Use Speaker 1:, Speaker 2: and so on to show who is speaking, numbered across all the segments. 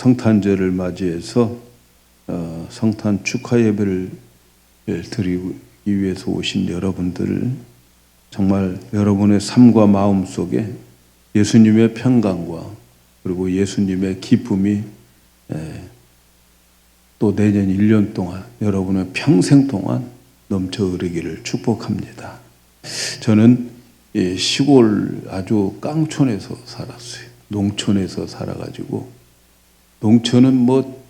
Speaker 1: 성탄절을 맞이해서 성탄 축하 예배를 드리기 위해서 오신 여러분들, 정말 여러분의 삶과 마음 속에 예수님의 평강과 그리고 예수님의 기쁨이 또 내년 1년 동안, 여러분의 평생 동안 넘쳐 흐르기를 축복합니다. 저는 시골 아주 깡촌에서 살았어요. 농촌에서 살아가지고, 농촌은 뭐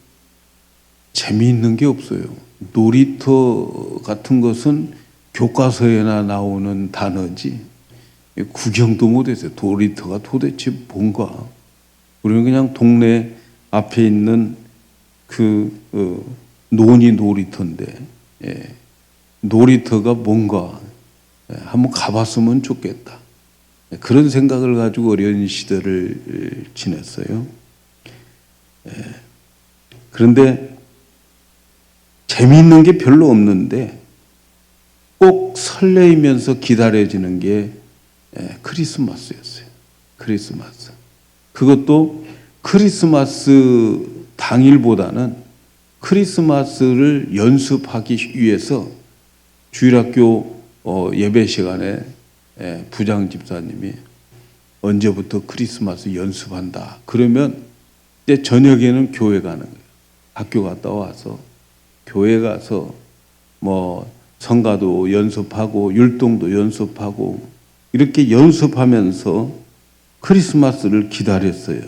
Speaker 1: 재미있는 게 없어요. 놀이터 같은 것은 교과서에나 나오는 단어지 구경도 못했어요. 놀이터가 도대체 뭔가. 우리는 그냥 동네 앞에 있는 논이 놀이터인데, 놀이터가 뭔가 한번 가봤으면 좋겠다, 그런 생각을 가지고 어린 시절을 지냈어요. 그런데 재미있는 게 별로 없는데 꼭 설레이면서 기다려지는 게 크리스마스였어요. 크리스마스. 그것도 크리스마스 당일보다는 크리스마스를 연습하기 위해서 주일학교 예배 시간에 부장 집사님이 언제부터 크리스마스 연습한다. 그러면 이제 저녁에는 교회 가는 거예요. 학교 갔다 와서 교회 가서 뭐 성가도 연습하고 율동도 연습하고 이렇게 연습하면서 크리스마스를 기다렸어요.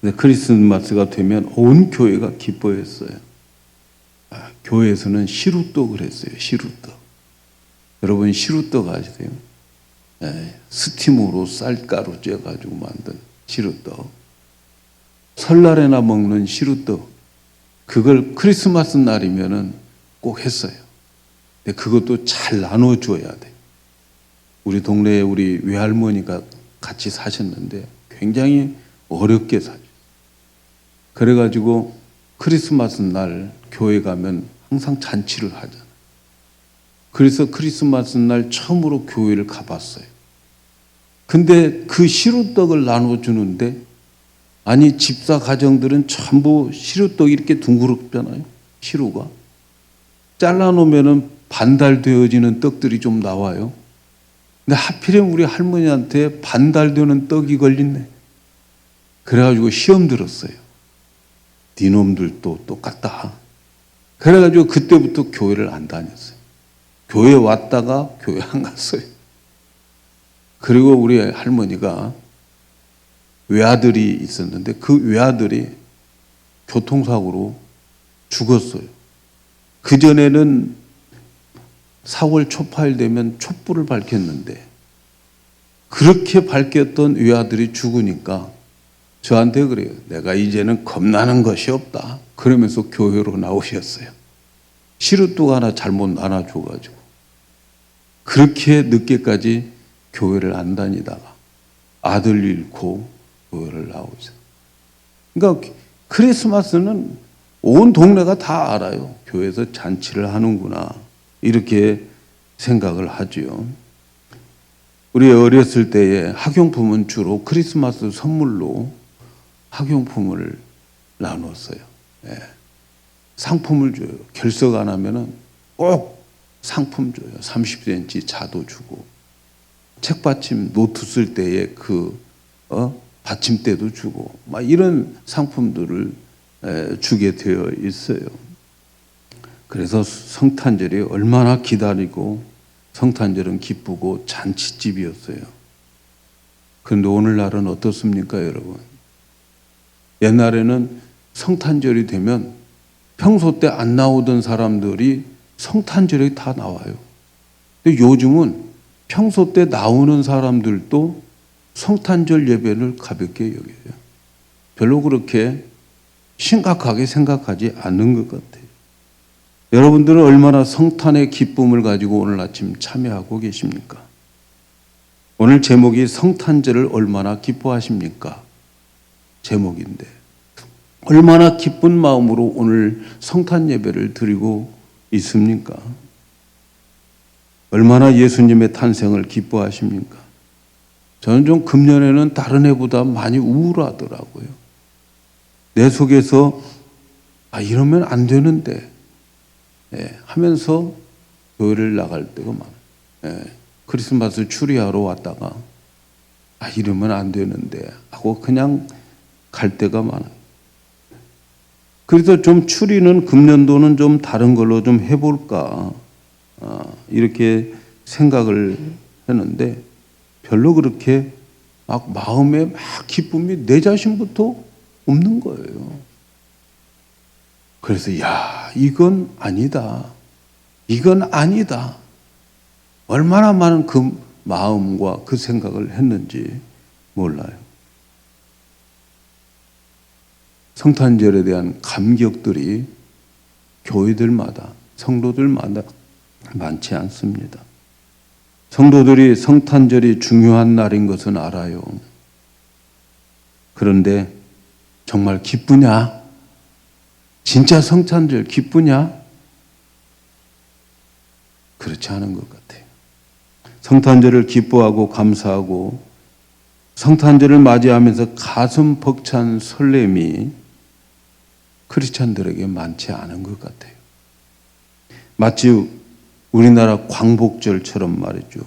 Speaker 1: 근데 크리스마스가 되면 온 교회가 기뻐했어요. 교회에서는 시루떡을 했어요. 시루떡. 여러분 시루떡 아시세요? 스팀으로 쌀가루 쪄가지고 만든 시루떡. 설날에나 먹는 시루떡. 그걸 크리스마스 날이면은 꼭 했어요. 근데 그것도 잘 나눠줘야 돼. 우리 동네에 우리 외할머니가 같이 사셨는데 굉장히 어렵게 사죠. 그래가지고 크리스마스 날 교회 가면 항상 잔치를 하잖아요. 그래서 크리스마스 날 처음으로 교회를 가봤어요. 근데 그 시루떡을 나눠주는데, 아니 집사 가정들은 전부 시루떡이 이렇게 둥그렇잖아요. 시루가 잘라놓으면 반달되어지는 떡들이 좀 나와요. 근데 하필이면 우리 할머니한테 반달되는 떡이 걸렸네. 그래가지고 시험 들었어요. 니놈들도 똑같다. 그래가지고 그때부터 교회를 안 다녔어요. 교회 왔다가 교회 안 갔어요. 그리고 우리 할머니가 외아들이 있었는데 그 외아들이 교통사고로 죽었어요. 그전에는 4월 초파일 되면 촛불을 밝혔는데, 그렇게 밝혔던 외아들이 죽으니까 저한테 그래요. 내가 이제는 겁나는 것이 없다. 그러면서 교회로 나오셨어요. 시루떡 하나 잘못 나눠줘가지고 그렇게 늦게까지 교회를 안 다니다가 아들 잃고 교회를 나오죠. 그러니까 크리스마스는 온 동네가 다 알아요. 교회에서 잔치를 하는구나, 이렇게 생각을 하죠. 우리 어렸을 때에 학용품은 주로 크리스마스 선물로 학용품을 나눴어요. 상품을 줘요. 결석 안 하면은 꼭 상품 줘요. 30cm 자도 주고, 책받침 노트 쓸 때에 받침대도 주고, 막 이런 상품들을 주게 되어 있어요. 그래서 성탄절이 얼마나 기다리고, 성탄절은 기쁘고 잔치집이었어요. 그런데 오늘날은 어떻습니까, 여러분? 옛날에는 성탄절이 되면 평소 때 안 나오던 사람들이 성탄절에 다 나와요. 근데 요즘은 평소 때 나오는 사람들도 성탄절 예배를 가볍게 여겨요. 별로 그렇게 심각하게 생각하지 않는 것 같아요. 여러분들은 얼마나 성탄의 기쁨을 가지고 오늘 아침 참여하고 계십니까? 오늘 제목이 성탄절을 얼마나 기뻐하십니까? 제목인데, 얼마나 기쁜 마음으로 오늘 성탄 예배를 드리고 있습니까? 얼마나 예수님의 탄생을 기뻐하십니까? 저는 좀 금년에는 다른 해보다 많이 우울하더라고요. 내 속에서 이러면 안 되는데 하면서 교회를 나갈 때가 많아요. 크리스마스 추리하러 왔다가 이러면 안 되는데 하고 그냥 갈 때가 많아요. 그래서 좀 추리는 금년도는 좀 다른 걸로 좀 해볼까 이렇게 생각을 했는데 별로 그렇게 막 마음에 막 기쁨이 내 자신부터 없는 거예요. 그래서 이건 아니다. 이건 아니다. 얼마나 많은 그 마음과 그 생각을 했는지 몰라요. 성탄절에 대한 감격들이 교회들마다 성도들마다 많지 않습니다. 성도들이 성탄절이 중요한 날인 것은 알아요. 그런데 정말 기쁘냐? 진짜 성탄절 기쁘냐? 그렇지 않은 것 같아요. 성탄절을 기뻐하고 감사하고 성탄절을 맞이하면서 가슴 벅찬 설렘이 크리스찬들에게 많지 않은 것 같아요. 마치 우리나라 광복절처럼 말이죠.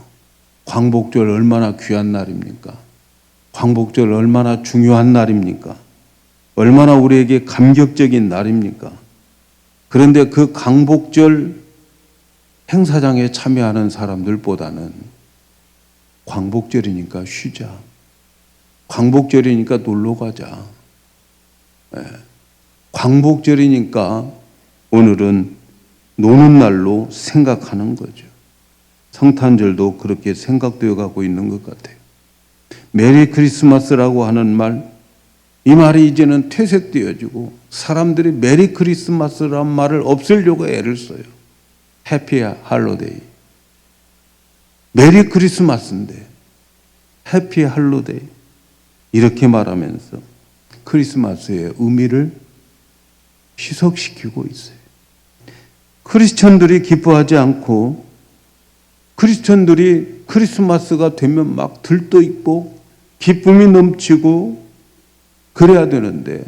Speaker 1: 광복절 얼마나 귀한 날입니까? 광복절 얼마나 중요한 날입니까? 얼마나 우리에게 감격적인 날입니까? 그런데 그 광복절 행사장에 참여하는 사람들보다는 광복절이니까 쉬자. 광복절이니까 놀러 가자. 광복절이니까 오늘은 노는 날로 생각하는 거죠. 성탄절도 그렇게 생각되어 가고 있는 것 같아요. 메리 크리스마스라고 하는 말, 이 말이 이제는 퇴색되어지고 사람들이 메리 크리스마스란 말을 없애려고 애를 써요. 해피 할로데이. 메리 크리스마스인데 해피 할로데이 이렇게 말하면서 크리스마스의 의미를 희석시키고 있어요. 크리스천들이 기뻐하지 않고 크리스천들이 크리스마스가 되면 막 들떠있고 기쁨이 넘치고 그래야 되는데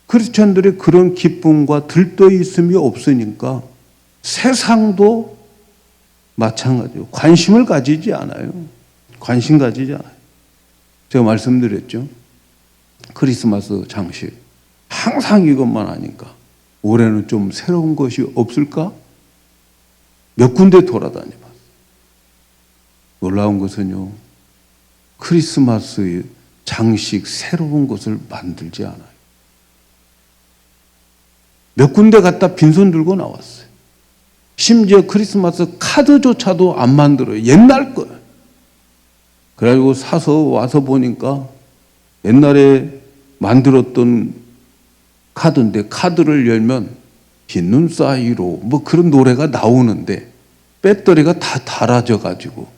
Speaker 1: 크리스천들이 그런 기쁨과 들떠있음이 없으니까 세상도 마찬가지로 관심을 가지지 않아요. 관심 가지지 않아요. 제가 말씀드렸죠. 크리스마스 장식 항상 이것만 하니까 올해는 좀 새로운 것이 없을까? 몇 군데 돌아다녀 봤어요. 놀라운 것은요, 크리스마스 장식 새로운 것을 만들지 않아요. 몇 군데 갔다 빈손 들고 나왔어요. 심지어 크리스마스 카드조차도 안 만들어요. 옛날 거예요. 그래가지고 사서 와서 보니까 옛날에 만들었던 카드인데 카드를 열면 흰눈 사이로 뭐 그런 노래가 나오는데 배터리가 다 닳아져 가지고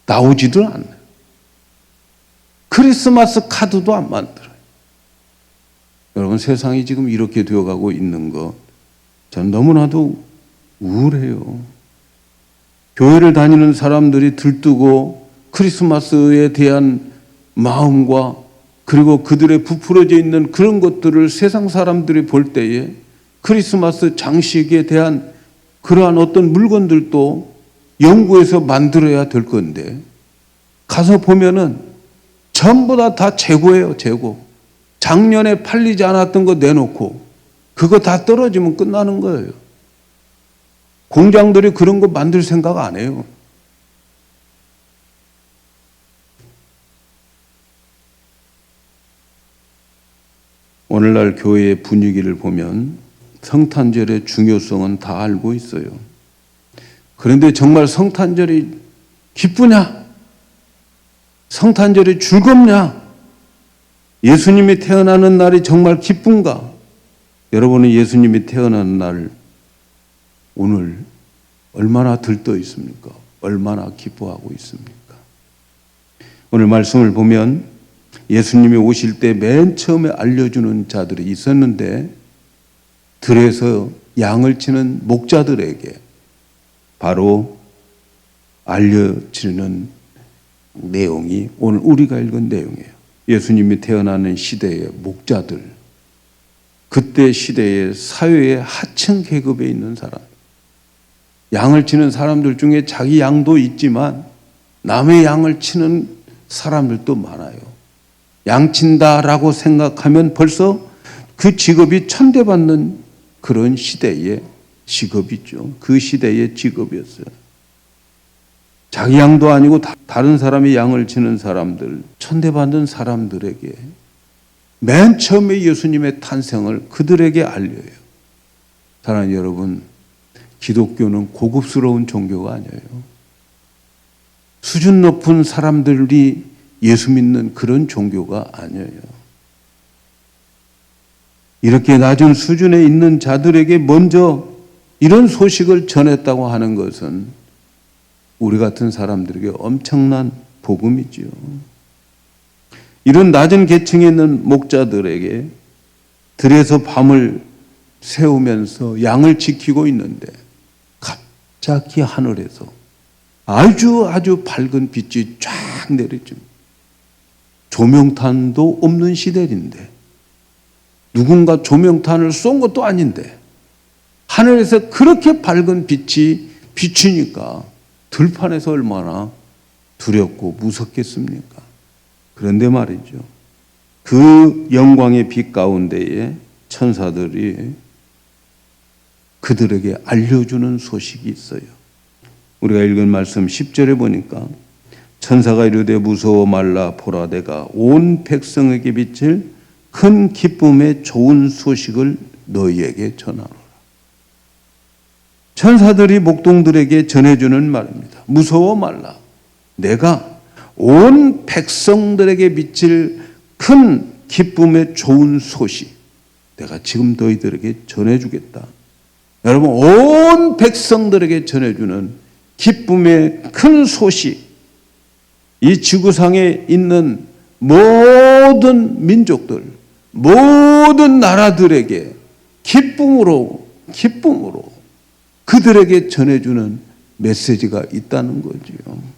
Speaker 1: 나오지도 않아요. 크리스마스 카드도 안 만들어요. 여러분, 세상이 지금 이렇게 되어가고 있는 것 전 너무나도 우울해요. 교회를 다니는 사람들이 들뜨고 크리스마스에 대한 마음과 그리고 그들의 부풀어져 있는 그런 것들을 세상 사람들이 볼 때에 크리스마스 장식에 대한 그러한 어떤 물건들도 연구해서 만들어야 될 건데 가서 보면은 전부 다 재고예요. 재고. 작년에 팔리지 않았던 거 내놓고 그거 다 떨어지면 끝나는 거예요. 공장들이 그런 거 만들 생각 안 해요. 오늘날 교회의 분위기를 보면 성탄절의 중요성은 다 알고 있어요. 그런데 정말 성탄절이 기쁘냐? 성탄절이 즐겁냐? 예수님이 태어나는 날이 정말 기쁜가? 여러분은 예수님이 태어나는 날 오늘 얼마나 들떠 있습니까? 얼마나 기뻐하고 있습니까? 오늘 말씀을 보면 예수님이 오실 때 맨 처음에 알려주는 자들이 있었는데 들에서 양을 치는 목자들에게 바로 알려지는 내용이 오늘 우리가 읽은 내용이에요. 예수님이 태어나는 시대의 목자들, 그때 시대의 사회의 하층 계급에 있는 사람, 양을 치는 사람들 중에 자기 양도 있지만 남의 양을 치는 사람들도 많아요. 양친다라고 생각하면 벌써 그 직업이 천대받는 그런 시대의 직업이죠. 그 시대의 직업이었어요. 자기 양도 아니고 다른 사람의 양을 치는 사람들, 천대받는 사람들에게 맨 처음에 예수님의 탄생을 그들에게 알려요. 사랑하는 여러분, 기독교는 고급스러운 종교가 아니에요. 수준 높은 사람들이 예수 믿는 그런 종교가 아니에요. 이렇게 낮은 수준에 있는 자들에게 먼저 이런 소식을 전했다고 하는 것은 우리 같은 사람들에게 엄청난 복음이지요. 이런 낮은 계층에 있는 목자들에게 들에서 밤을 새우면서 양을 지키고 있는데 갑자기 하늘에서 아주 밝은 빛이 쫙 내려집니다. 조명탄도 없는 시대인데 누군가 조명탄을 쏜 것도 아닌데 하늘에서 그렇게 밝은 빛이 비치니까 들판에서 얼마나 두렵고 무섭겠습니까? 그런데 말이죠, 그 영광의 빛 가운데에 천사들이 그들에게 알려주는 소식이 있어요. 우리가 읽은 말씀 10절에 보니까 천사가 이르되 무서워 말라, 보라 내가 온 백성에게 비칠 큰 기쁨의 좋은 소식을 너희에게 전하노라. 천사들이 목동들에게 전해주는 말입니다. 무서워 말라, 내가 온 백성들에게 미칠 큰 기쁨의 좋은 소식 내가 지금 너희들에게 전해주겠다. 여러분, 온 백성들에게 전해주는 기쁨의 큰 소식, 이 지구상에 있는 모든 민족들, 모든 나라들에게 기쁨으로 그들에게 전해주는 메시지가 있다는 거지요.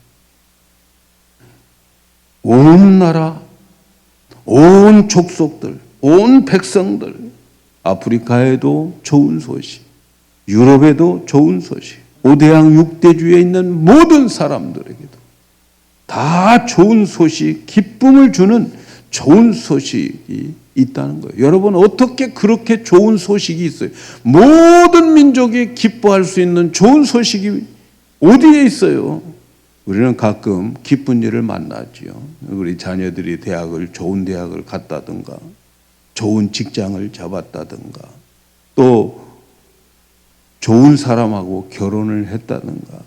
Speaker 1: 온 나라, 온 족속들, 온 백성들, 아프리카에도 좋은 소식, 유럽에도 좋은 소식, 5대양 6대주에 있는 모든 사람들에게도 다 좋은 소식, 기쁨을 주는 좋은 소식이 있다는 거예요. 여러분, 어떻게 그렇게 좋은 소식이 있어요? 모든 민족이 기뻐할 수 있는 좋은 소식이 어디에 있어요? 우리는 가끔 기쁜 일을 만나지요. 우리 자녀들이 좋은 대학을 갔다든가, 좋은 직장을 잡았다든가, 또 좋은 사람하고 결혼을 했다든가,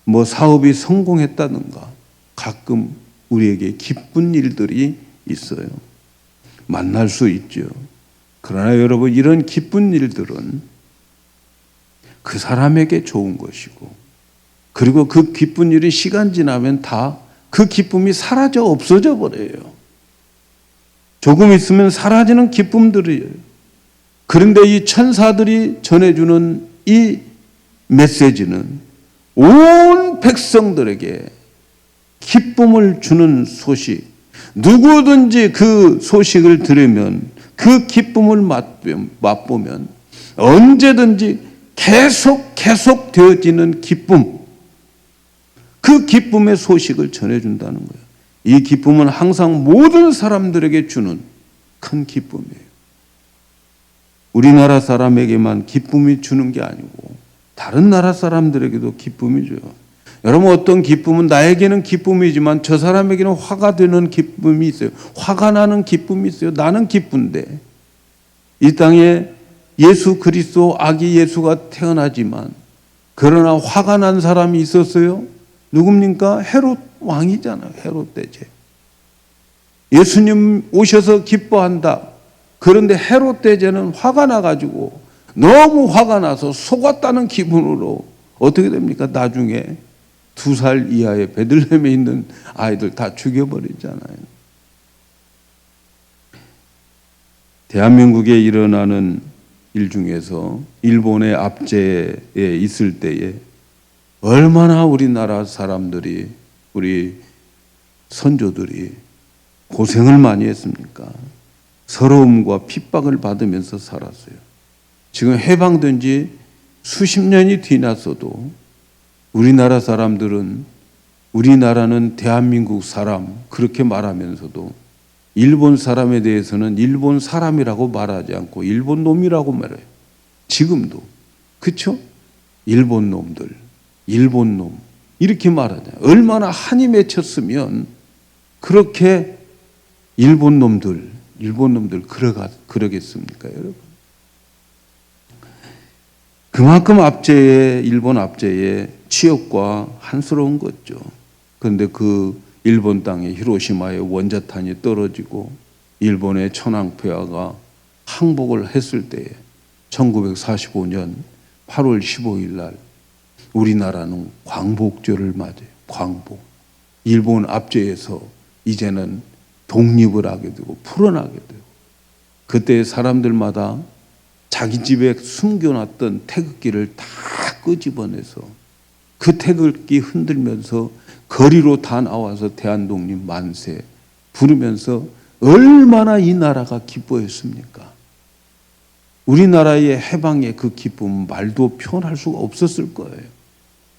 Speaker 1: 뭐 사업이 성공했다든가, 가끔 우리에게 기쁜 일들이 있어요. 만날 수 있죠. 그러나 여러분, 이런 기쁜 일들은 그 사람에게 좋은 것이고, 그리고 그 기쁜 일이 시간 지나면 다 그 기쁨이 사라져 없어져 버려요. 조금 있으면 사라지는 기쁨들이에요. 그런데 이 천사들이 전해주는 이 메시지는 온 백성들에게 기쁨을 주는 소식, 누구든지 그 소식을 들으면, 그 기쁨을 맛보면 언제든지 계속 되어지는 기쁨, 그 기쁨의 소식을 전해준다는 거예요. 이 기쁨은 항상 모든 사람들에게 주는 큰 기쁨이에요. 우리나라 사람에게만 기쁨이 주는 게 아니고 다른 나라 사람들에게도 기쁨이 줘요. 여러분, 어떤 기쁨은 나에게는 기쁨이지만 저 사람에게는 화가 되는 기쁨이 있어요. 화가 나는 기쁨이 있어요. 나는 기쁜데 이 땅에 예수 그리스도 아기 예수가 태어나지만 그러나 화가 난 사람이 있었어요. 누굽니까? 헤롯 왕이잖아요. 헤롯 대제. 예수님 오셔서 기뻐한다. 그런데 헤롯 대제는 화가 나가지고 너무 화가 나서 속았다는 기분으로 어떻게 됩니까? 나중에 2살 이하의 베들레헴에 있는 아이들 다 죽여버리잖아요. 대한민국에 일어나는 일 중에서 일본의 압제에 있을 때에 얼마나 우리나라 사람들이, 우리 선조들이 고생을 많이 했습니까? 서러움과 핍박을 받으면서 살았어요. 지금 해방된 지 수십 년이 지났어도 우리나라 사람들은 우리나라는 대한민국 사람 그렇게 말하면서도 일본 사람에 대해서는 일본 사람이라고 말하지 않고 일본 놈이라고 말해요. 지금도. 그렇죠? 일본 놈들, 일본 놈 이렇게 말하잖아요. 얼마나 한이 맺혔으면 그렇게 일본 놈들 그러겠습니까, 여러분? 그만큼 일본 압제에 취업과 한스러운 거죠. 그런데 그 일본 땅에 히로시마에 원자탄이 떨어지고 일본의 천황폐하가 항복을 했을 때에 1945년 8월 15일 날 우리나라는 광복절을 맞아요. 광복. 일본 압제에서 이제는 독립을 하게 되고 풀어나게 되고 그때 사람들마다 자기 집에 숨겨놨던 태극기를 다 끄집어내서 그 태극기 흔들면서 거리로 다 나와서 대한독립 만세 부르면서 얼마나 이 나라가 기뻐했습니까? 우리나라의 해방의 그 기쁨은 말도 표현할 수가 없었을 거예요.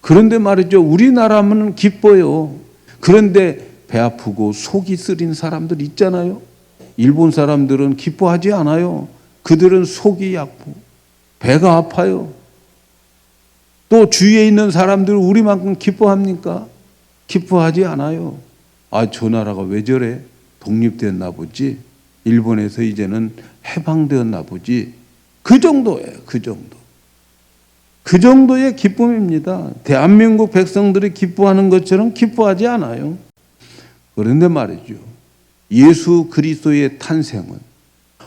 Speaker 1: 그런데 말이죠. 우리나라는 기뻐요. 그런데 배 아프고 속이 쓰린 사람들 있잖아요. 일본 사람들은 기뻐하지 않아요. 그들은 속이 아프고 배가 아파요. 또 주위에 있는 사람들은 우리만큼 기뻐합니까? 기뻐하지 않아요. 아, 저 나라가 왜 저래? 독립되었나 보지. 일본에서 이제는 해방되었나 보지. 그 정도예요. 그 정도. 그 정도의 기쁨입니다. 대한민국 백성들이 기뻐하는 것처럼 기뻐하지 않아요. 그런데 말이죠. 예수 그리스도의 탄생은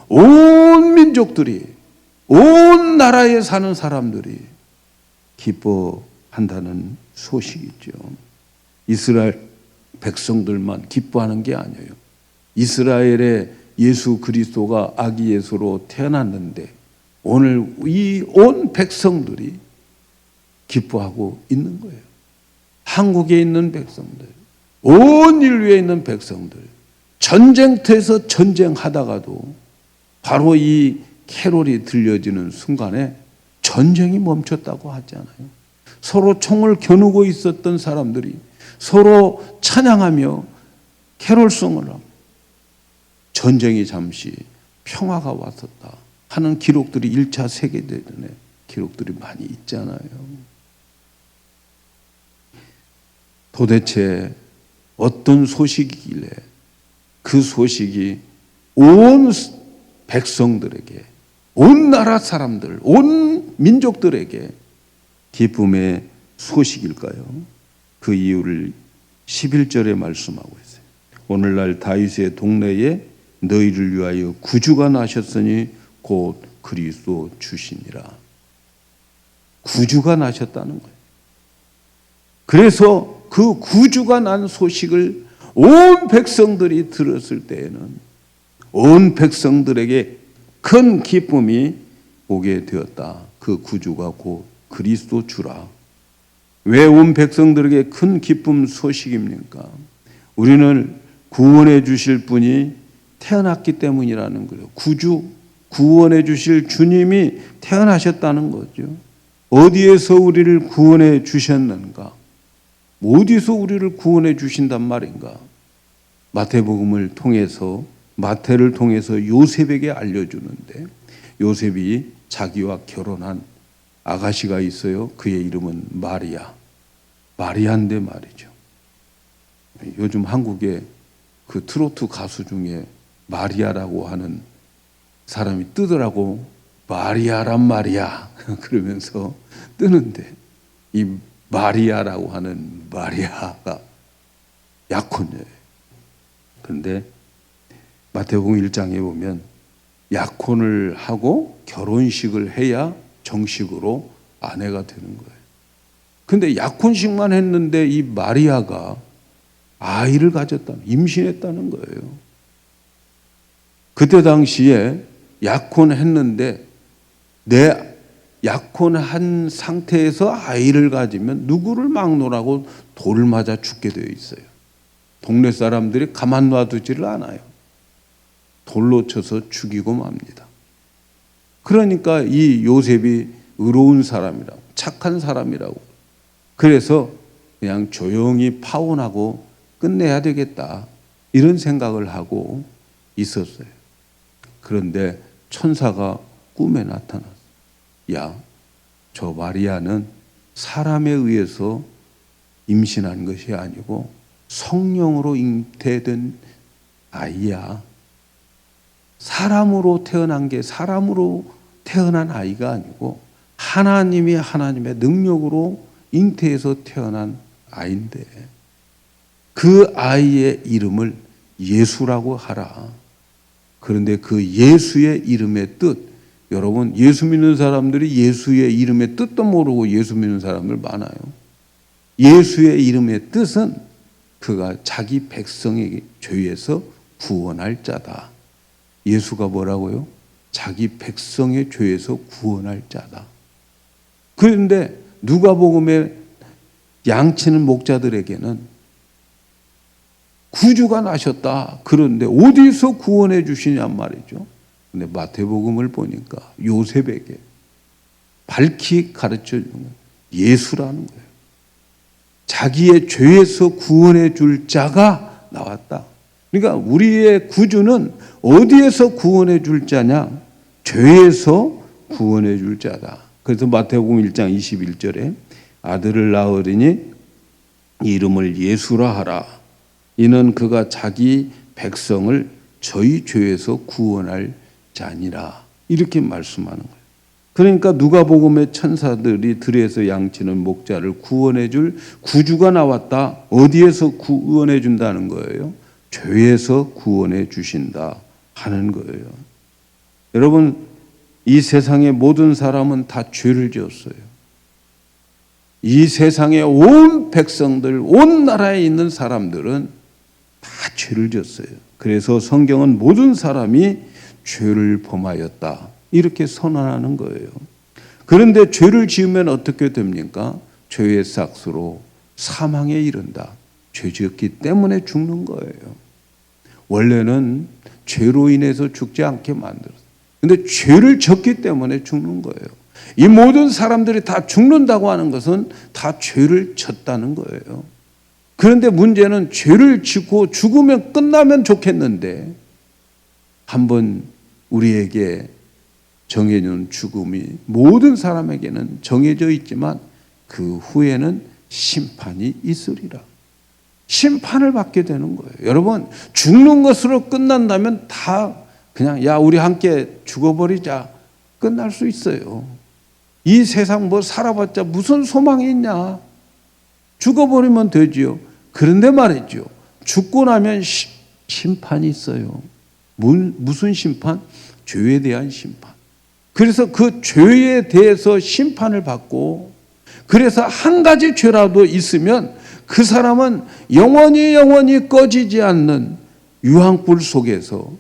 Speaker 1: 온 민족들이, 온 나라에 사는 사람들이 기뻐한다는 소식이죠. 이스라엘 백성들만 기뻐하는 게 아니에요. 이스라엘의 예수 그리스도가 아기 예수로 태어났는데 오늘 이 온 백성들이 기뻐하고 있는 거예요. 한국에 있는 백성들, 온 인류에 있는 백성들, 전쟁터에서 전쟁하다가도 바로 이 캐롤이 들려지는 순간에 전쟁이 멈췄다고 하잖아요. 서로 총을 겨누고 있었던 사람들이 서로 찬양하며 캐롤송을 하고 전쟁이 잠시 평화가 왔었다 하는 기록들이 1차 세계대전에 기록들이 많이 있잖아요. 도대체 어떤 소식이길래 그 소식이 온 백성들에게, 온 나라 사람들, 온 민족들에게 기쁨의 소식일까요? 그 이유를 11절에 말씀하고 있어요. 오늘날 다윗의 동네에 너희를 위하여 구주가 나셨으니 곧 그리스도 주시니라. 구주가 나셨다는 거예요. 그래서 그 구주가 난 소식을 온 백성들이 들었을 때에는 온 백성들에게 큰 기쁨이 오게 되었다. 그 구주가 곧 그리스도 주라. 왜 온 백성들에게 큰 기쁨 소식입니까? 우리는 구원해 주실 분이 태어났기 때문이라는 거예요. 구주, 구원해 주실 주님이 태어나셨다는 거죠. 어디에서 우리를 구원해 주셨는가? 어디서 우리를 구원해 주신단 말인가? 마태복음을 통해서, 마태를 통해서 요셉에게 알려주는데 요셉이 자기와 결혼한 아가씨가 있어요. 그의 이름은 마리아. 마리아인데 말이죠. 요즘 한국에 그 트로트 가수 중에 마리아라고 하는 사람이 뜨더라고. 마리아란 말이야. 그러면서 뜨는데 이 마리아라고 하는 마리아가 약혼녀예요. 그런데 마태복음 1장에 보면 약혼을 하고 결혼식을 해야 정식으로 아내가 되는 거예요. 근데 약혼식만 했는데 이 마리아가 아이를 가졌다는, 임신했다는 거예요. 그때 당시에 약혼했는데 내 약혼한 상태에서 아이를 가지면 누구를 막론하고 돌을 맞아 죽게 되어 있어요. 동네 사람들이 가만 놔두지를 않아요. 돌로 쳐서 죽이고 맙니다. 그러니까 이 요셉이 의로운 사람이라고, 착한 사람이라고, 그래서 그냥 조용히 파혼하고 끝내야 되겠다, 이런 생각을 하고 있었어요. 그런데 천사가 꿈에 나타났어요. 야, 저 마리아는 사람에 의해서 임신한 것이 아니고 성령으로 잉태된 아이야. 사람으로 태어난 게 사람으로 태어난 아이가 아니고 하나님의 능력으로 잉태해서 태어난 아이인데 그 아이의 이름을 예수라고 하라. 그런데 그 예수의 이름의 뜻, 여러분, 예수 믿는 사람들이 예수의 이름의 뜻도 모르고 예수 믿는 사람들 많아요. 예수의 이름의 뜻은 그가 자기 백성의 죄에서 구원할 자다. 예수가 뭐라고요? 자기 백성의 죄에서 구원할 자다. 그런데 누가복음에 양치는 목자들에게는 구주가 나셨다. 그런데 어디서 구원해 주시냔 말이죠. 근데 마태복음을 보니까 요셉에게 밝히 가르쳐 주는 거예요. 예수라는 거예요. 자기의 죄에서 구원해 줄 자가 나왔다. 그러니까 우리의 구주는 어디에서 구원해 줄 자냐? 죄에서 구원해 줄 자다. 그래서 마태복음 1장 21절에 아들을 낳으리니 이름을 예수라 하라. 이는 그가 자기 백성을 저희 죄에서 구원할 자니라. 이렇게 말씀하는 거예요. 그러니까 누가복음의 천사들이 들에서 양치는 목자를 구원해 줄 구주가 나왔다. 어디에서 구원해 준다는 거예요? 죄에서 구원해 주신다 하는 거예요. 여러분, 이 세상의 모든 사람은 다 죄를 지었어요. 이 세상의 온 백성들, 온 나라에 있는 사람들은 다 죄를 지었어요. 그래서 성경은 모든 사람이 죄를 범하였다, 이렇게 선언하는 거예요. 그런데 죄를 지으면 어떻게 됩니까? 죄의 삭스로 사망에 이른다. 죄 지었기 때문에 죽는 거예요. 원래는 죄로 인해서 죽지 않게 만들었어요. 근데 죄를 졌기 때문에 죽는 거예요. 이 모든 사람들이 다 죽는다고 하는 것은 다 죄를 졌다는 거예요. 그런데 문제는 죄를 짓고 죽으면 끝나면 좋겠는데 한번 우리에게 정해진 죽음이 모든 사람에게는 정해져 있지만 그 후에는 심판이 있으리라. 심판을 받게 되는 거예요. 여러분, 죽는 것으로 끝난다면 다 그냥 야 우리 함께 죽어버리자 끝날 수 있어요. 이 세상 뭐 살아봤자 무슨 소망이 있냐. 죽어버리면 되지요. 그런데 말이죠, 죽고 나면 심판이 있어요. 무슨 심판? 죄에 대한 심판. 그래서 그 죄에 대해서 심판을 받고, 그래서 한 가지 죄라도 있으면 그 사람은 영원히 꺼지지 않는 유황불 속에서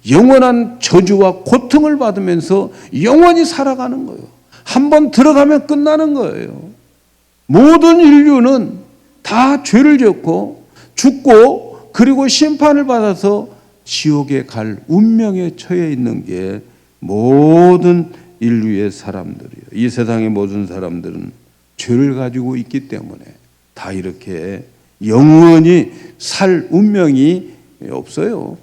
Speaker 1: 영원한 저주와 고통을 받으면서 영원히 살아가는 거예요. 한번 들어가면 끝나는 거예요. 모든 인류는 다 죄를 짓고 죽고 그리고 심판을 받아서 지옥에 갈 운명에 처해 있는 게 모든 인류의 사람들이에요. 이 세상의 모든 사람들은 죄를 가지고 있기 때문에 다 이렇게 영원히 살 운명이 없어요.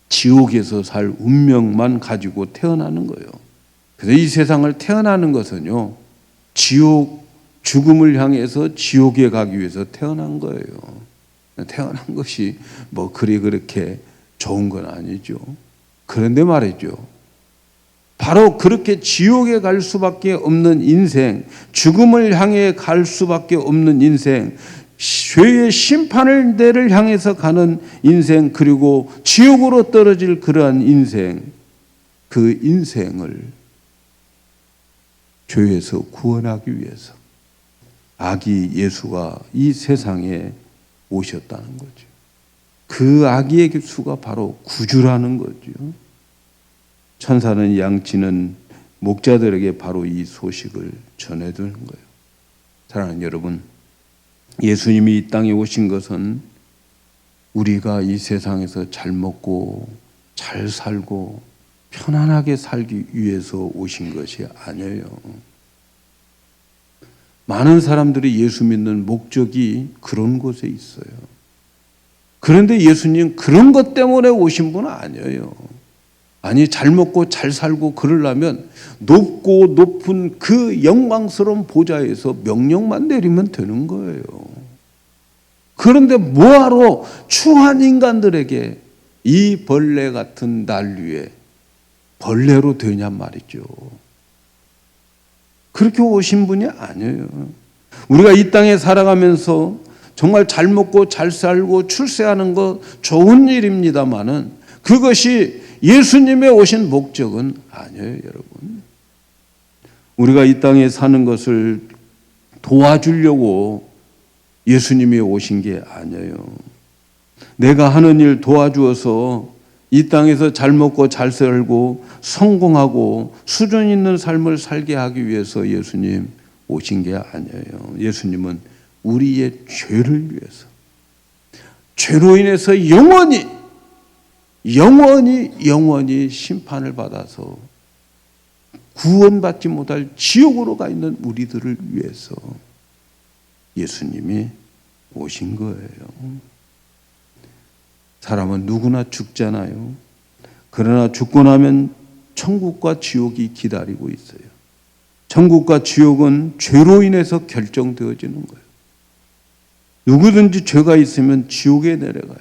Speaker 1: 지옥에서 살 운명만 가지고 태어나는 거예요. 그래서 이 세상을 태어나는 것은요, 죽음을 향해서 지옥에 가기 위해서 태어난 거예요. 태어난 것이 뭐 그렇게 좋은 건 아니죠. 그런데 말이죠, 바로 그렇게 지옥에 갈 수밖에 없는 인생, 죽음을 향해 갈 수밖에 없는 인생, 죄의 심판을 대를 향해서 가는 인생, 그리고 지옥으로 떨어질 그러한 인생, 그 인생을 죄에서 구원하기 위해서 아기 예수가 이 세상에 오셨다는 거죠. 그 아기의 수가 바로 구주라는 거죠. 천사는 양치는 목자들에게 바로 이 소식을 전해주는 거예요. 사랑하는 여러분, 예수님이 이 땅에 오신 것은 우리가 이 세상에서 잘 먹고 잘 살고 편안하게 살기 위해서 오신 것이 아니에요. 많은 사람들이 예수 믿는 목적이 그런 곳에 있어요. 그런데 예수님 그런 것 때문에 오신 분은 아니에요. 아니, 잘 먹고 잘 살고 그러려면 높고 높은 그 영광스러운 보좌에서 명령만 내리면 되는 거예요. 그런데 뭐하러 추한 인간들에게 이 벌레 같은 난리에 벌레로 되냔 말이죠. 그렇게 오신 분이 아니에요. 우리가 이 땅에 살아가면서 정말 잘 먹고 잘 살고 출세하는 거 좋은 일입니다마는 그것이 예수님의 오신 목적은 아니에요, 여러분. 우리가 이 땅에 사는 것을 도와주려고 예수님이 오신 게 아니에요. 내가 하는 일 도와주어서 이 땅에서 잘 먹고 잘 살고 성공하고 수준 있는 삶을 살게 하기 위해서 예수님 오신 게 아니에요. 예수님은 우리의 죄를 위해서, 죄로 인해서 영원히 심판을 받아서 구원받지 못할 지옥으로 가 있는 우리들을 위해서 예수님이 오신 거예요. 사람은 누구나 죽잖아요. 그러나 죽고 나면 천국과 지옥이 기다리고 있어요. 천국과 지옥은 죄로 인해서 결정되어지는 거예요. 누구든지 죄가 있으면 지옥에 내려가요.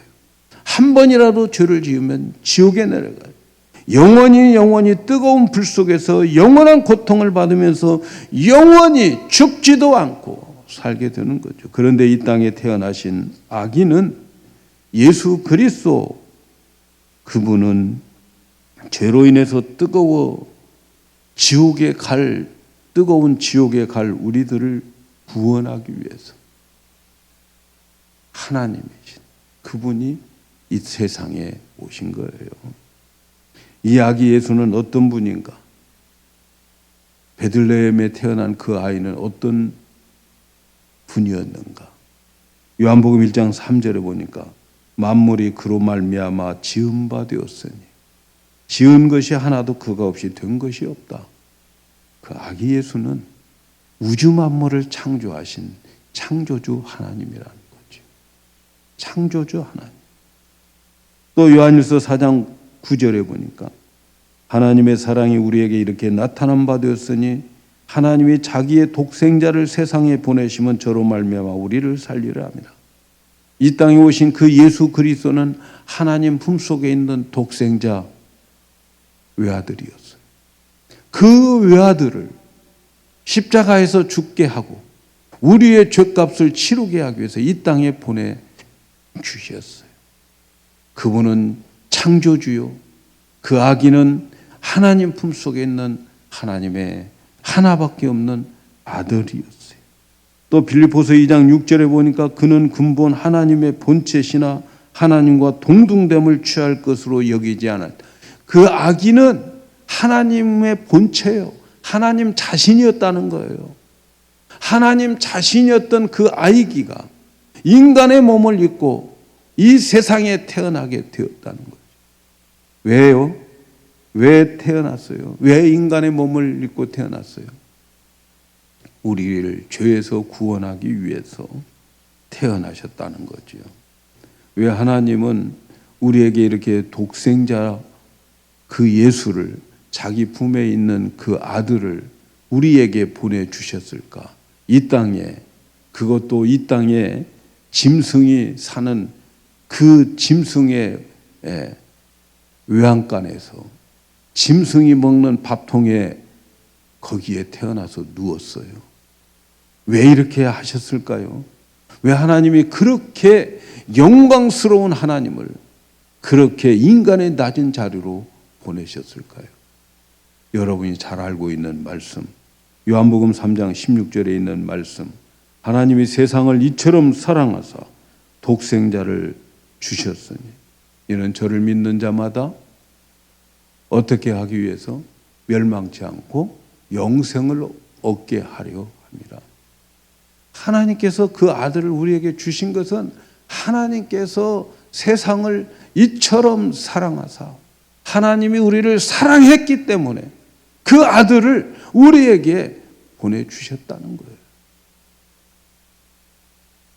Speaker 1: 한 번이라도 죄를 지으면 지옥에 내려가요. 영원히 뜨거운 불 속에서 영원한 고통을 받으면서 영원히 죽지도 않고 살게 되는 거죠. 그런데 이 땅에 태어나신 아기는 예수 그리스도, 그분은 죄로 인해서 뜨거운 지옥에 갈 우리들을 구원하기 위해서 하나님이신 그분이 이 세상에 오신 거예요. 이 아기 예수는 어떤 분인가? 베들레헴에 태어난 그 아이는 어떤 분이었는가? 요한복음 1장 3절에 보니까 만물이 그로 말미암아 지은 바 되었으니 지은 것이 하나도 그가 없이 된 것이 없다. 그 아기 예수는 우주 만물을 창조하신 창조주 하나님이라는 거죠. 창조주 하나님. 또 요한일서 4장 9절에 보니까 하나님의 사랑이 우리에게 이렇게 나타난 바 되었으니 하나님이 자기의 독생자를 세상에 보내시면 저로 말미암아 우리를 살리려 합니다. 이 땅에 오신 그 예수 그리스도는 하나님 품속에 있는 독생자 외아들이었어요. 그 외아들을 십자가에서 죽게 하고 우리의 죄값을 치르게 하기 위해서 이 땅에 보내주셨어요. 그분은 창조주요, 그 아기는 하나님 품속에 있는 하나님의 하나밖에 없는 아들이었어요. 또 빌립보서 2장 6절에 보니까 그는 근본 하나님의 본체시나 하나님과 동등됨을 취할 것으로 여기지 않았다. 그 아기는 하나님의 본체예요. 하나님 자신이었다는 거예요. 하나님 자신이었던 그 아이기가 인간의 몸을 입고 이 세상에 태어나게 되었다는 거죠. 왜요? 왜 태어났어요? 왜 인간의 몸을 입고 태어났어요? 우리를 죄에서 구원하기 위해서 태어나셨다는 거죠. 왜 하나님은 우리에게 이렇게 독생자 그 예수를, 자기 품에 있는 그 아들을 우리에게 보내주셨을까? 이 땅에, 그것도 이 땅에 짐승이 사는 그 짐승의 외양간에서 짐승이 먹는 밥통에 거기에 태어나서 누웠어요. 왜 이렇게 하셨을까요? 왜 하나님이 그렇게 영광스러운 하나님을 그렇게 인간의 낮은 자리로 보내셨을까요? 여러분이 잘 알고 있는 말씀, 요한복음 3장 16절에 있는 말씀, 하나님이 세상을 이처럼 사랑하사 독생자를 주셨으니 이는 저를 믿는 자마다 어떻게 하기 위해서 멸망치 않고 영생을 얻게 하려 합니다. 하나님께서 그 아들을 우리에게 주신 것은 하나님께서 세상을 이처럼 사랑하사 하나님이 우리를 사랑했기 때문에 그 아들을 우리에게 보내주셨다는 거예요.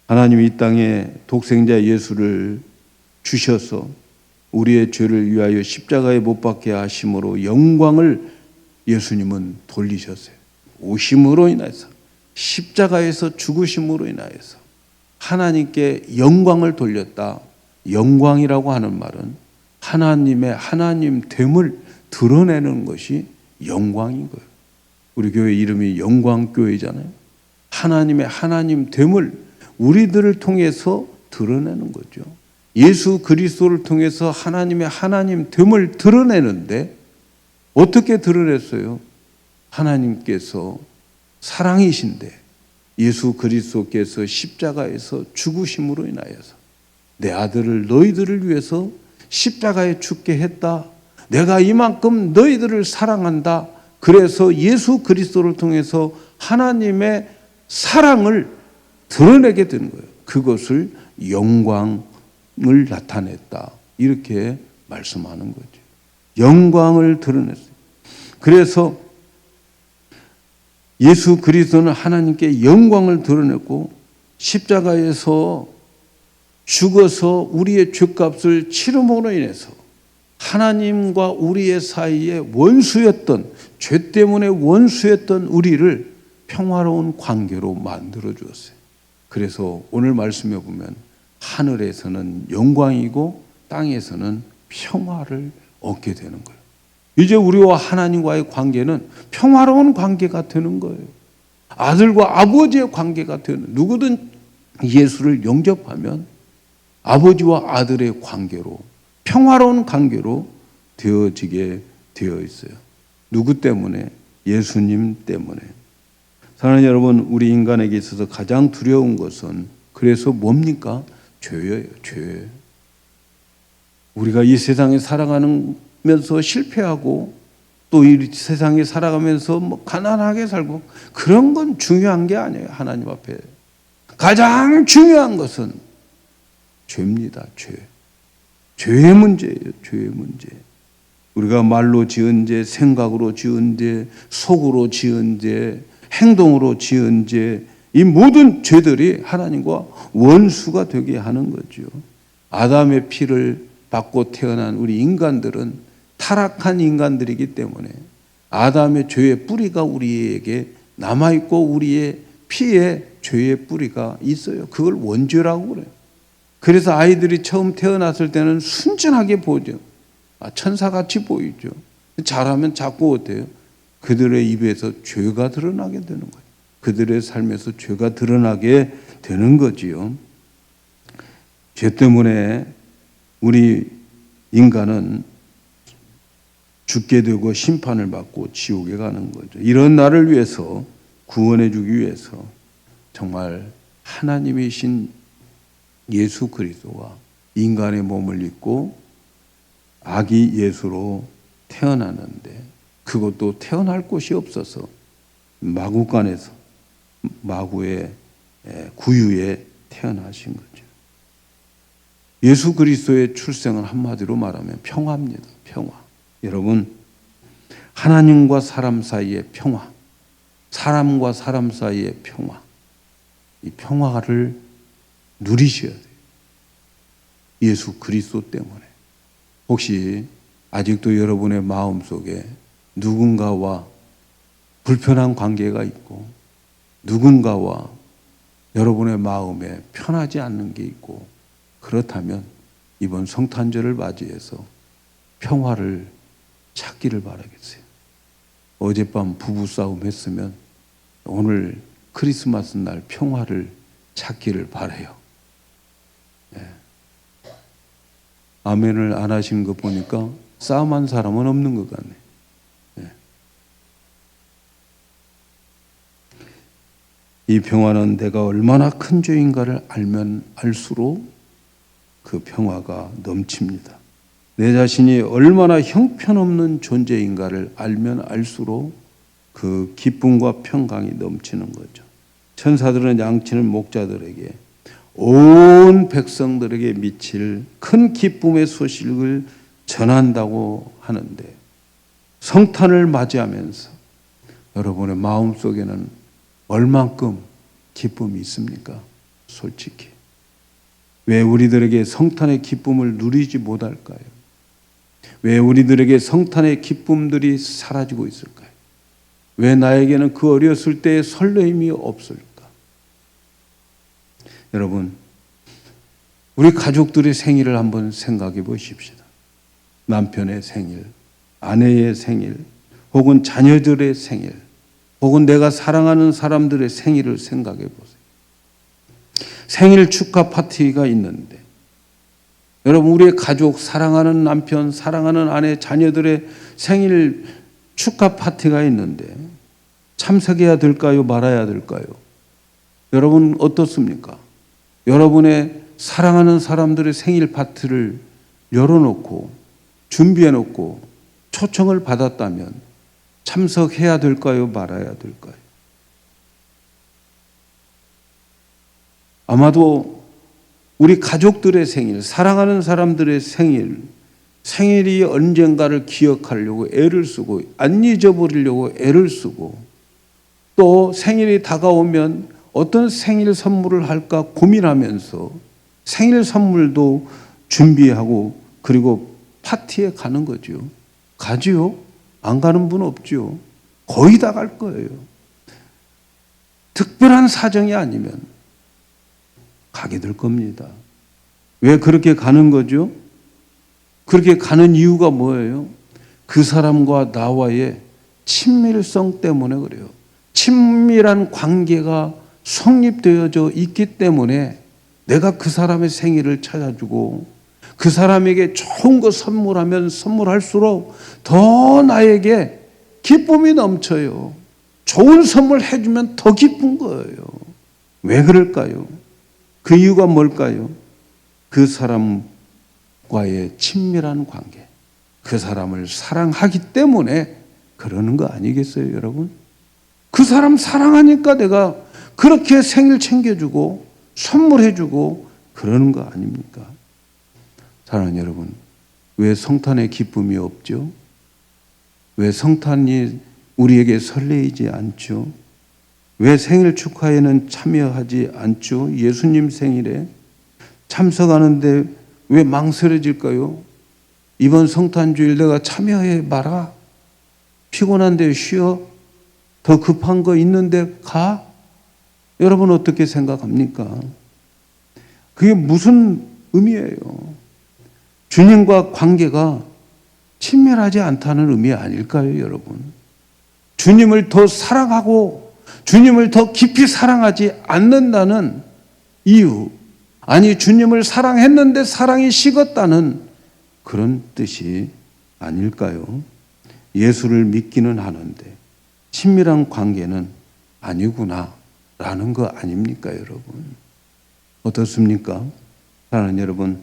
Speaker 1: 하나님이 이 땅에 독생자 예수를 주셔서 우리의 죄를 위하여 십자가에 못 박게 하심으로 영광을 예수님은 돌리셨어요. 오심으로 인해서, 십자가에서 죽으심으로 인하여서 하나님께 영광을 돌렸다. 영광이라고 하는 말은 하나님의 하나님됨을 드러내는 것이 영광인 거예요. 우리 교회 이름이 영광교회잖아요. 하나님의 하나님됨을 우리들을 통해서 드러내는 거죠. 예수 그리스도를 통해서 하나님의 하나님됨을 드러내는데 어떻게 드러냈어요? 하나님께서 사랑이신데 예수 그리스도께서 십자가에서 죽으심으로 인하여서 내 아들을 너희들을 위해서 십자가에 죽게 했다. 내가 이만큼 너희들을 사랑한다. 그래서 예수 그리스도를 통해서 하나님의 사랑을 드러내게 되는 거예요. 그것을 영광을 나타냈다. 이렇게 말씀하는 거죠. 영광을 드러냈어요. 그래서 예수 그리스도는 하나님께 영광을 드러냈고 십자가에서 죽어서 우리의 죄값을 치름으로 인해서 하나님과 우리의 사이에 원수였던, 죄 때문에 원수였던 우리를 평화로운 관계로 만들어 주었어요. 그래서 오늘 말씀에 보면 하늘에서는 영광이고 땅에서는 평화를 얻게 되는 거예요. 이제 우리와 하나님과의 관계는 평화로운 관계가 되는 거예요. 아들과 아버지의 관계가 되는, 누구든 예수를 영접하면 아버지와 아들의 관계로, 평화로운 관계로 되어지게 되어 있어요. 누구 때문에? 예수님 때문에. 사랑하는 여러분, 우리 인간에게 있어서 가장 두려운 것은 그래서 뭡니까? 죄예요. 죄. 우리가 이 세상에 살아가면서 실패하고 또 이 세상에 살아가면서 뭐 가난하게 살고 그런 건 중요한 게 아니에요. 하나님 앞에 가장 중요한 것은 죄입니다. 죄. 죄의 문제예요. 죄의 문제. 우리가 말로 지은 죄, 생각으로 지은 죄, 속으로 지은 죄, 행동으로 지은 죄, 이 모든 죄들이 하나님과 원수가 되게 하는 거죠. 아담의 피를 받고 태어난 우리 인간들은 타락한 인간들이기 때문에 아담의 죄의 뿌리가 우리에게 남아있고 우리의 피에 죄의 뿌리가 있어요. 그걸 원죄라고 그래요. 그래서 아이들이 처음 태어났을 때는 순진하게 보죠. 천사같이 보이죠. 잘하면 자꾸 어때요? 그들의 입에서 죄가 드러나게 되는 거예요. 그들의 삶에서 죄가 드러나게 되는 거지요. 죄 때문에 우리 인간은 죽게 되고 심판을 받고 지옥에 가는 거죠. 이런 나를 위해서, 구원해 주기 위해서 정말 하나님이신 예수 그리스도가 인간의 몸을 입고 아기 예수로 태어났는데 그것도 태어날 곳이 없어서 마구간에서 마구의 구유에 태어나신 거죠. 예수 그리스도의 출생은 한마디로 말하면 평화입니다. 평화. 여러분, 하나님과 사람 사이의 평화, 사람과 사람 사이의 평화, 이 평화를 누리셔야 돼요. 예수 그리스도 때문에. 혹시 아직도 여러분의 마음속에 누군가와 불편한 관계가 있고 누군가와 여러분의 마음에 편하지 않는 게 있고 그렇다면 이번 성탄절을 맞이해서 평화를 찾기를 바라겠어요. 어젯밤 부부싸움 했으면 오늘 크리스마스 날 평화를 찾기를 바라요. 네. 아멘을 안 하신 거 보니까 싸움한 사람은 없는 것 같네. 네. 이 평화는 내가 얼마나 큰 죄인가를 알면 알수록 그 평화가 넘칩니다. 내 자신이 얼마나 형편없는 존재인가를 알면 알수록 그 기쁨과 평강이 넘치는 거죠. 천사들은 양치는 목자들에게 온 백성들에게 미칠 큰 기쁨의 소식을 전한다고 하는데, 성탄을 맞이하면서 여러분의 마음속에는 얼만큼 기쁨이 있습니까? 솔직히. 왜 우리들에게 성탄의 기쁨을 누리지 못할까요? 왜 우리들에게 성탄의 기쁨들이 사라지고 있을까요? 왜 나에게는 그 어렸을 때의 설레임이 없을까? 여러분, 우리 가족들의 생일을 한번 생각해 보십시다. 남편의 생일, 아내의 생일, 혹은 자녀들의 생일, 혹은 내가 사랑하는 사람들의 생일을 생각해 보세요. 생일 축하 파티가 있는데, 여러분, 우리의 가족, 사랑하는 남편, 사랑하는 아내, 자녀들의 생일 축하 파티가 있는데 참석해야 될까요? 말아야 될까요? 여러분 어떻습니까? 여러분의 사랑하는 사람들의 생일 파티를 열어놓고 준비해놓고 초청을 받았다면 참석해야 될까요? 말아야 될까요? 아마도 우리 가족들의 생일, 사랑하는 사람들의 생일이 언젠가를 기억하려고 애를 쓰고, 안 잊어버리려고 애를 쓰고, 또 생일이 다가오면 어떤 생일 선물을 할까 고민하면서 생일 선물도 준비하고, 그리고 파티에 가는 거죠. 가지요? 안 가는 분 없죠. 거의 다 갈 거예요. 특별한 사정이 아니면 가게 될 겁니다. 왜 그렇게 가는 거죠? 그렇게 가는 이유가 뭐예요? 그 사람과 나와의 친밀성 때문에 그래요. 친밀한 관계가 성립되어져 있기 때문에 내가 그 사람의 생일을 찾아주고, 그 사람에게 좋은 거 선물하면 선물할수록 더 나에게 기쁨이 넘쳐요. 좋은 선물 해주면 더 기쁜 거예요. 왜 그럴까요? 그 이유가 뭘까요? 그 사람과의 친밀한 관계, 그 사람을 사랑하기 때문에 그러는 거 아니겠어요, 여러분? 그 사람 사랑하니까 내가 그렇게 생일 챙겨주고 선물해주고 그러는 거 아닙니까? 사랑하는 여러분, 왜 성탄의 기쁨이 없죠? 왜 성탄이 우리에게 설레이지 않죠? 왜 생일 축하에는 참여하지 않죠? 예수님 생일에 참석하는데 왜 망설여질까요? 이번 성탄주일 내가 참여해 마라. 피곤한데 쉬어. 더 급한 거 있는데 가. 여러분 어떻게 생각합니까? 그게 무슨 의미예요? 주님과 관계가 친밀하지 않다는 의미 아닐까요, 여러분? 주님을 더 사랑하고 주님을 더 깊이 사랑하지 않는다는 이유, 아니 주님을 사랑했는데 사랑이 식었다는 그런 뜻이 아닐까요? 예수를 믿기는 하는데 친밀한 관계는 아니구나 라는 거 아닙니까, 여러분? 어떻습니까? 사랑하는 여러분,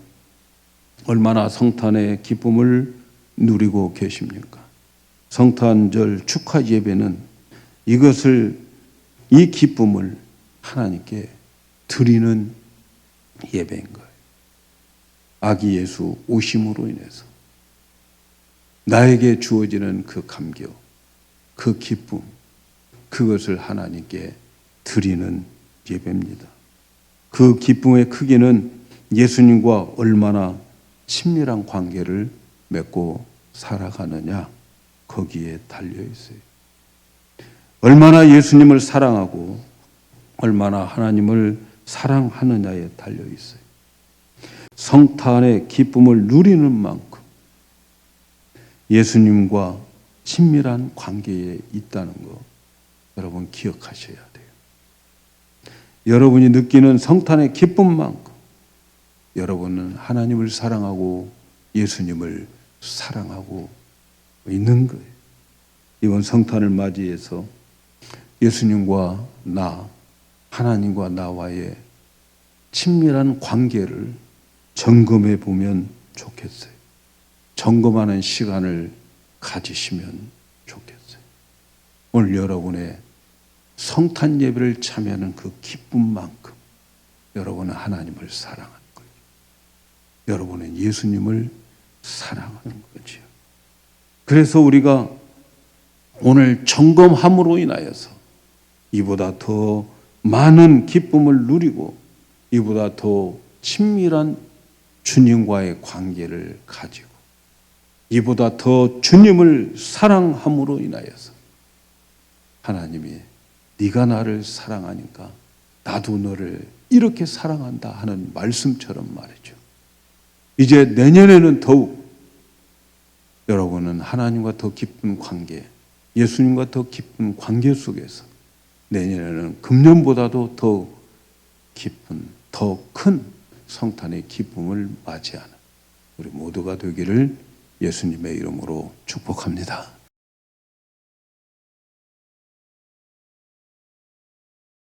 Speaker 1: 얼마나 성탄의 기쁨을 누리고 계십니까? 성탄절 축하 예배는 이 기쁨을 하나님께 드리는 예배인 거예요. 아기 예수 오심으로 인해서 나에게 주어지는 그 감격, 그 기쁨, 그것을 하나님께 드리는 예배입니다. 그 기쁨의 크기는 예수님과 얼마나 친밀한 관계를 맺고 살아가느냐, 거기에 달려 있어요. 얼마나 예수님을 사랑하고 얼마나 하나님을 사랑하느냐에 달려 있어요. 성탄의 기쁨을 누리는 만큼 예수님과 친밀한 관계에 있다는 거 여러분 기억하셔야 돼요. 여러분이 느끼는 성탄의 기쁨만큼 여러분은 하나님을 사랑하고 예수님을 사랑하고 있는 거예요. 이번 성탄을 맞이해서 예수님과 나, 하나님과 나와의 친밀한 관계를 점검해 보면 좋겠어요. 점검하는 시간을 가지시면 좋겠어요. 오늘 여러분의 성탄 예배를 참여하는 그 기쁨만큼 여러분은 하나님을 사랑하는 거예요. 여러분은 예수님을 사랑하는 거죠. 그래서 우리가 오늘 점검함으로 인하여서 이보다 더 많은 기쁨을 누리고 이보다 더 친밀한 주님과의 관계를 가지고 이보다 더 주님을 사랑함으로 인하여서 하나님이 네가 나를 사랑하니까 나도 너를 이렇게 사랑한다 하는 말씀처럼 말이죠. 이제 내년에는 더욱 여러분은 하나님과 더 깊은 관계, 예수님과 더 깊은 관계 속에서 내년에는 금년보다도 더 깊은, 더 큰 성탄의 기쁨을 맞이하는 우리 모두가 되기를 예수님의 이름으로 축복합니다.